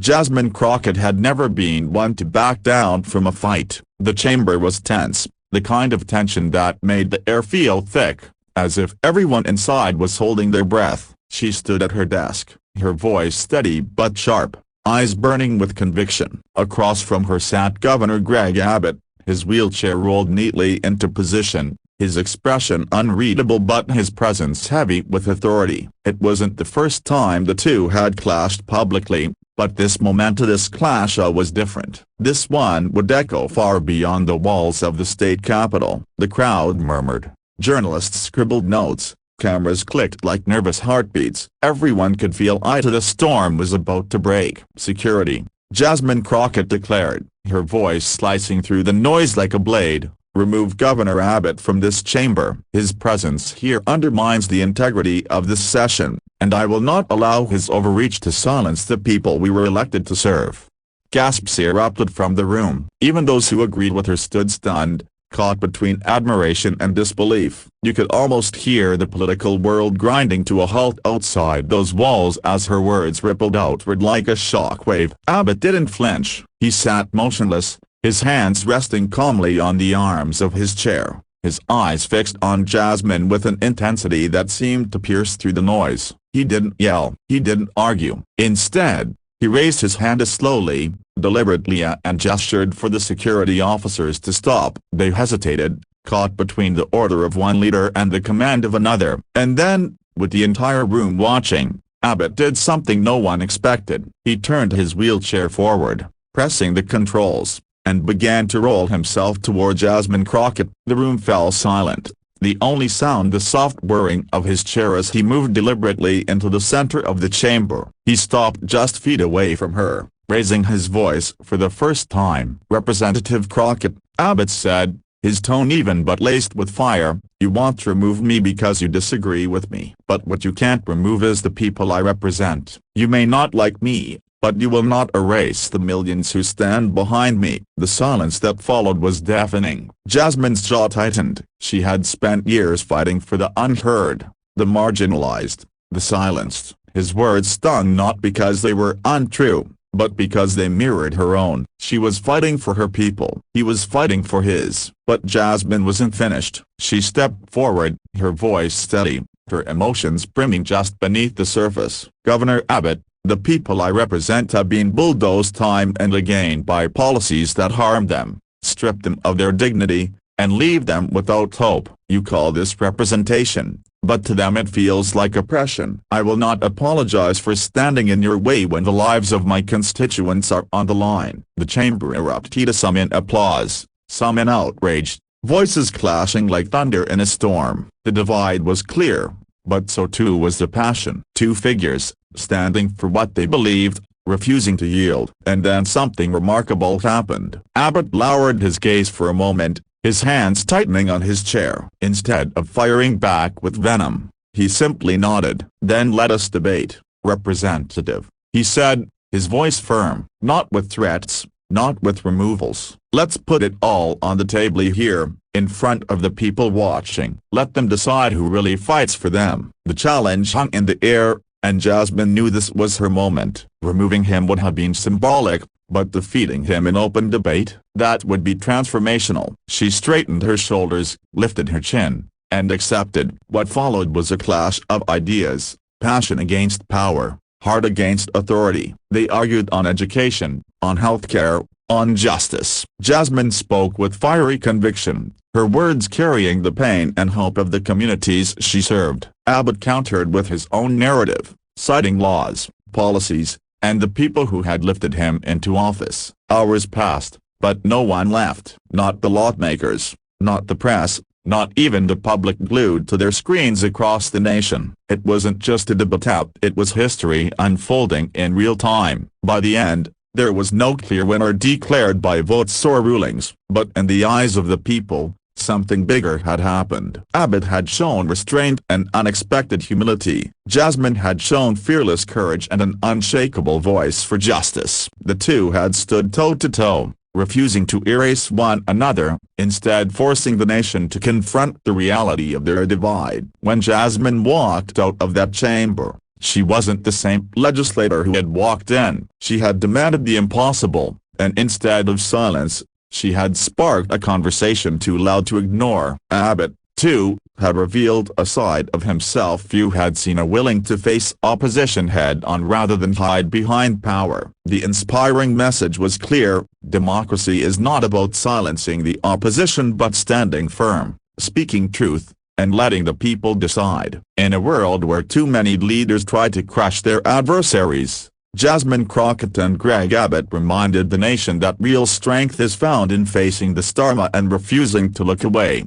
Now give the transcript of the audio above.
Jasmine Crockett had never been one to back down from a fight. The chamber was tense, the kind of tension that made the air feel thick, as if everyone inside was holding their breath. She stood at her desk, her voice steady but sharp, eyes burning with conviction. Across from her sat Governor Greg Abbott, his wheelchair rolled neatly into position, his expression unreadable but his presence heavy with authority. It wasn't the first time the two had clashed publicly, but this momentous clash was different. This one would echo far beyond the walls of the state capitol. The crowd murmured, journalists scribbled notes, cameras clicked like nervous heartbeats. Everyone could feel the storm was about to break. "Security," Jasmine Crockett declared, her voice slicing through the noise like a blade. "Remove Governor Abbott from this chamber. His presence here undermines the integrity of this session, and I will not allow his overreach to silence the people we were elected to serve." Gasps erupted from the room. Even those who agreed with her stood stunned, caught between admiration and disbelief. You could almost hear the political world grinding to a halt outside those walls as her words rippled outward like a shockwave. Abbott didn't flinch. He sat motionless, his hands resting calmly on the arms of his chair, his eyes fixed on Jasmine with an intensity that seemed to pierce through the noise. He didn't yell, he didn't argue. Instead, he raised his hand slowly, deliberately and gestured for the security officers to stop. They hesitated, caught between the order of one leader and the command of another. And then, with the entire room watching, Abbott did something no one expected. He turned his wheelchair forward, pressing the controls, and began to roll himself toward Jasmine Crockett. The room fell silent, the only sound the soft whirring of his chair as he moved deliberately into the center of the chamber. He stopped just feet away from her, raising his voice for the first time. "Representative Crockett," Abbott said, his tone even but laced with fire, "you want to remove me because you disagree with me. But what you can't remove is the people I represent. You may not like me, but you will not erase the millions who stand behind me." The silence that followed was deafening. Jasmine's jaw tightened. She had spent years fighting for the unheard, the marginalized, the silenced. His words stung not because they were untrue, but because they mirrored her own. She was fighting for her people. He was fighting for his. But Jasmine wasn't finished. She stepped forward, her voice steady, her emotions brimming just beneath the surface. "Governor Abbott, the people I represent have been bulldozed time and again by policies that harm them, strip them of their dignity, and leave them without hope. You call this representation, but to them it feels like oppression. I will not apologize for standing in your way when the lives of my constituents are on the line." The chamber erupted, some in applause, some in outrage, voices clashing like thunder in a storm. The divide was clear, but so too was the passion. Two figures, standing for what they believed, refusing to yield. And then something remarkable happened. Abbott lowered his gaze for a moment, his hands tightening on his chair. Instead of firing back with venom, he simply nodded. "Then let us debate, Representative," he said, his voice firm. "Not with threats, not with removals. Let's put it all on the table here, in front of the people watching. Let them decide who really fights for them." The challenge hung in the air, and Jasmine knew this was her moment. Removing him would have been symbolic, but defeating him in open debate, that would be transformational. She straightened her shoulders, lifted her chin, and accepted. What followed was a clash of ideas, passion against power, heart against authority. They argued on education, on healthcare, on justice. Jasmine spoke with fiery conviction, her words carrying the pain and hope of the communities she served. Abbott countered with his own narrative, citing laws, policies, and the people who had lifted him into office. Hours passed, but no one left. Not the lawmakers, not the press, not even the public glued to their screens across the nation. It wasn't just a debate, it was history unfolding in real time. By the end, there was no clear winner declared by votes or rulings, but in the eyes of the people, something bigger had happened. Abbott had shown restraint and unexpected humility. Jasmine had shown fearless courage and an unshakable voice for justice. The two had stood toe-to-toe, refusing to erase one another, instead forcing the nation to confront the reality of their divide. When Jasmine walked out of that chamber, She wasn't the same legislator who had walked in. She had demanded the impossible, and instead of silence, she had sparked a conversation too loud to ignore. Abbott, too, had revealed a side of himself few had seen, a willing to face opposition head-on rather than hide behind power. The inspiring message was clear: democracy is not about silencing the opposition but standing firm, speaking truth, and letting the people decide. In a world where too many leaders try to crush their adversaries, Jasmine Crockett and Greg Abbott reminded the nation that real strength is found in facing the storm and refusing to look away.